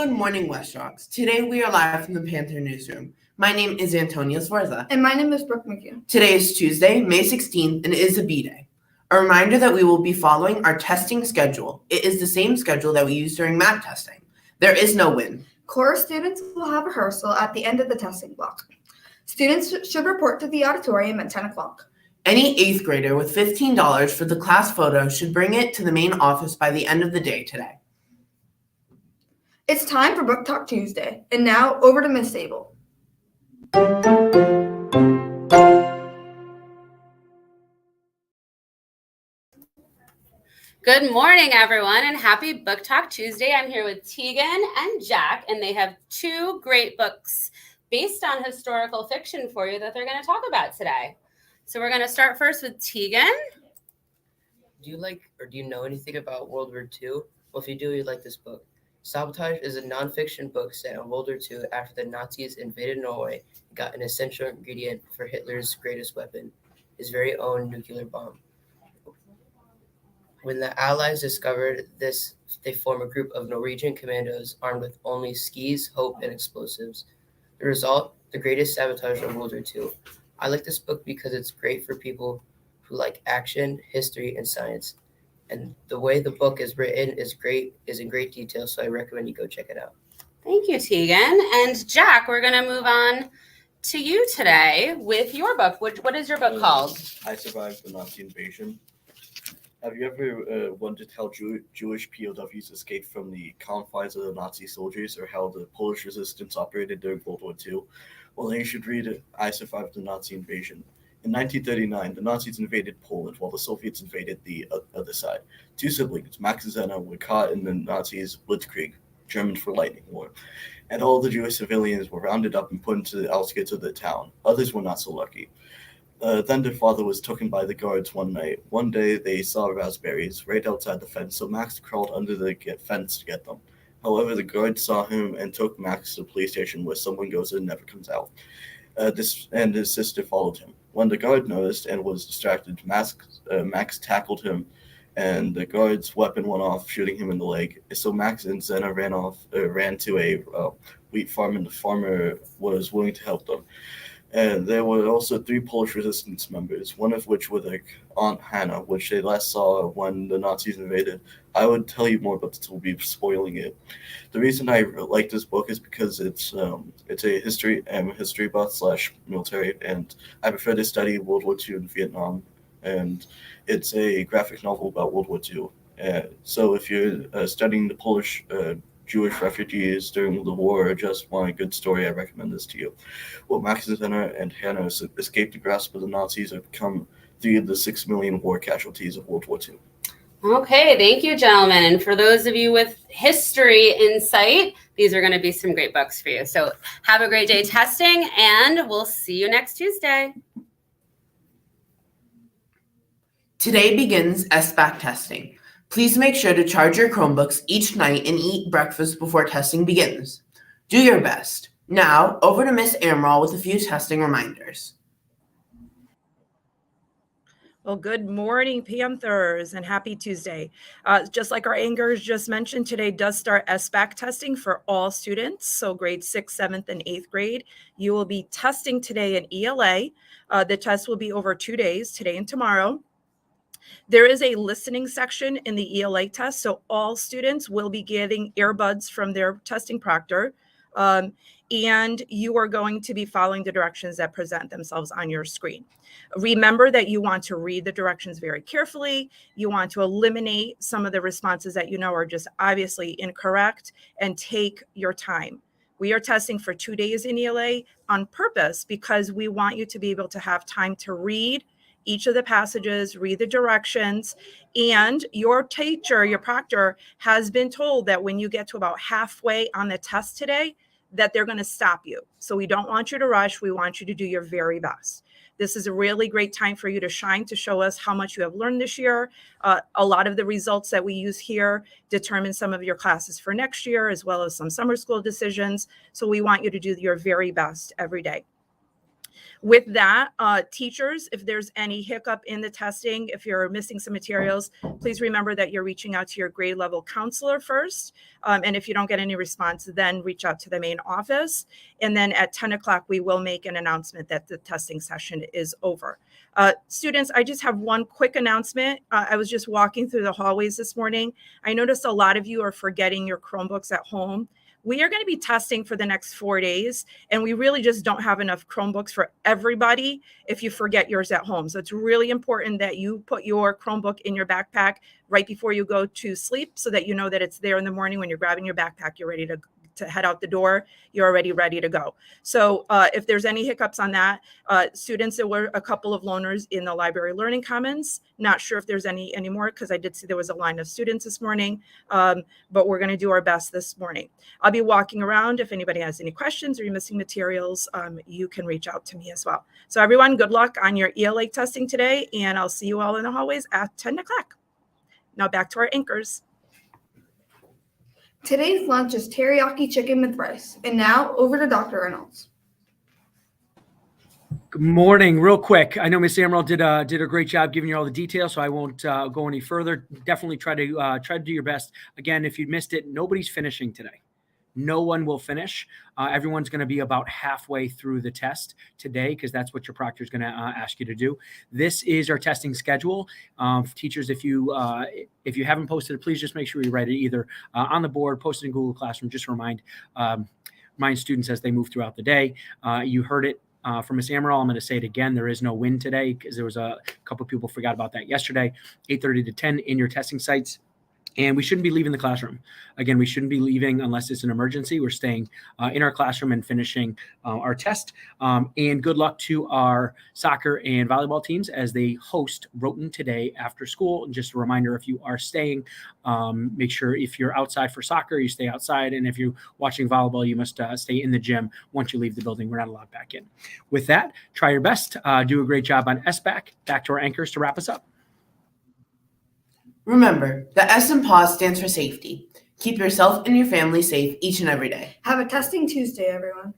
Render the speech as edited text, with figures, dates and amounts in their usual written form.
Good morning, West Rocks. Today we are live from the Panther newsroom. My name is Antonia Sforza. And my name is Brooke McHugh. Today is Tuesday, May 16th, and it is a B-Day. A reminder that we will be following our testing schedule. It is the same schedule that we use during math testing. There is no win. Core students will have rehearsal at the end of the testing block. Students should report to the auditorium at 10 o'clock. Any 8th grader with $15 for the class photo should bring it to the main office by the end of the day today. It's time for Book Talk Tuesday. And now, over to Miss Sable. Good morning, everyone, and happy Book Talk Tuesday. I'm here with Tegan and Jack, and they have two great books based on historical fiction for you that they're going to talk about today. So we're going to start first with Tegan. Do you know anything about World War II? Well, if you do, you'd like this book. Sabotage is a nonfiction book set in World War II after the Nazis invaded Norway and got an essential ingredient for Hitler's greatest weapon, his very own nuclear bomb. When the Allies discovered this, they formed a group of Norwegian commandos armed with only skis, hope, and explosives. The result, the greatest sabotage of World War II. I like this book because it's great for people who like action, history, and science. And the way the book is written is in great detail, so I recommend you go check it out. Thank you, Tegan. And Jack, we're going to move on to you today with your book. What is your book called? I Survived the Nazi Invasion. Have you ever wondered how Jewish POWs escaped from the confines of the Nazi soldiers, or how the Polish resistance operated during World War II? Well, then you should read it. I Survived the Nazi Invasion. In 1939, the Nazis invaded Poland while the Soviets invaded the other side. Two siblings, Max and Zena, were caught in the Nazis' Blitzkrieg, German for lightning war, and all the Jewish civilians were rounded up and put into the outskirts of the town. Others were not so lucky. Then their father was taken by the guards one night. One day they saw raspberries right outside the fence, so Max crawled under the fence to get them. However, the guards saw him and took Max to the police station, where someone goes and never comes out. And his sister followed him. When the guard noticed and was distracted, Max tackled him, and the guard's weapon went off, shooting him in the leg. So Max and Zena ran to a wheat farm, and the farmer was willing to help them. And there were also 3 Polish resistance members, one of which was their Aunt Hannah, which they last saw when the Nazis invaded. I would tell you more, but this will be spoiling it. The reason I like this book is because it's a history buff / military, and I prefer to study World War II and Vietnam, and it's a graphic novel about World War II. So if you're studying the Polish Jewish refugees during the war, or just want a good story, I recommend this to you. Well, Max and Zena and Hannah escaped the grasp of the Nazis and become 3 of the 6 million war casualties of World War II. Okay, thank you, gentlemen. And for those of you with history insight, these are going to be some great books for you. So have a great day testing, and we'll see you next Tuesday. Today begins SBAC testing. Please make sure to charge your Chromebooks each night and eat breakfast before testing begins. Do your best. Now, over to Miss Amaral with a few testing reminders. Well, good morning, Panthers, and happy Tuesday. Just like our Angers just mentioned, today does start SBAC testing for all students, so grades 6th, 7th, and 8th grade. You will be testing today in ELA. The test will be over 2 days, today and tomorrow. There is a listening section in the ELA test, so all students will be getting earbuds from their testing proctor, and you are going to be following the directions that present themselves on your screen. Remember that you want to read the directions very carefully. You want to eliminate some of the responses that you know are just obviously incorrect, and take your time. We are testing for 2 days in ELA on purpose because we want you to be able to have time to read each of the passages, read the directions, and your teacher, your proctor, has been told that when you get to about halfway on the test today, that they're going to stop you. So we don't want you to rush. We want you to do your very best. This is a really great time for you to shine, to show us how much you have learned this year. A lot of the results that we use here determine some of your classes for next year, as well as some summer school decisions. So we want you to do your very best every day. With that, teachers, if there's any hiccup in the testing, if you're missing some materials, please remember that you're reaching out to your grade level counselor first. And if you don't get any response, then reach out to the main office. And then at 10 o'clock, we will make an announcement that the testing session is over. Students, I just have one quick announcement. I was just walking through the hallways this morning. I noticed a lot of you are forgetting your Chromebooks at home. We are going to be testing for the next 4 days, and we really just don't have enough Chromebooks for everybody if you forget yours at home. So it's really important that you put your Chromebook in your backpack right before you go to sleep so that you know that it's there in the morning when you're grabbing your backpack, you're ready to head out the door, you're already ready to go. So if there's any hiccups on that, students, there were a couple of loners in the library learning commons. Not sure if there's any anymore because I did see there was a line of students this morning, but we're going to do our best this morning. I'll be walking around. If anybody has any questions or you're missing materials, you can reach out to me as well. So everyone, good luck on your ELA testing today, and I'll see you all in the hallways at 10 o'clock. Now back to our anchors. Today's lunch is teriyaki chicken with rice. And now over to Dr. Reynolds. Good morning. Real quick, I know Miss Amaral did a great job giving you all the details, so I won't go any further. Definitely try to do your best. Again, if you missed it, nobody's finishing today. No one will finish. Everyone's going to be about halfway through the test today because that's what your proctor is going to ask you to do. This is our testing schedule. Teachers, if you haven't posted it, please just make sure you write it either on the board, post it in Google Classroom. Just remind students as they move throughout the day. You heard it from Ms. Amaral. I'm going to say it again. There is no win today because there was a couple of people forgot about that yesterday. 8:30 to 10 in your testing sites. And we shouldn't be leaving the classroom. Again, we shouldn't be leaving unless it's an emergency. We're staying in our classroom and finishing our test. And good luck to our soccer and volleyball teams as they host Roten today after school. And just a reminder, if you are staying, make sure if you're outside for soccer, you stay outside. And if you're watching volleyball, you must stay in the gym once you leave the building. We're not allowed back in. With that, try your best. Do a great job on SBAC. Back to our anchors to wrap us up. Remember, the S in PAWS stands for safety. Keep yourself and your family safe each and every day. Have a testing Tuesday, everyone.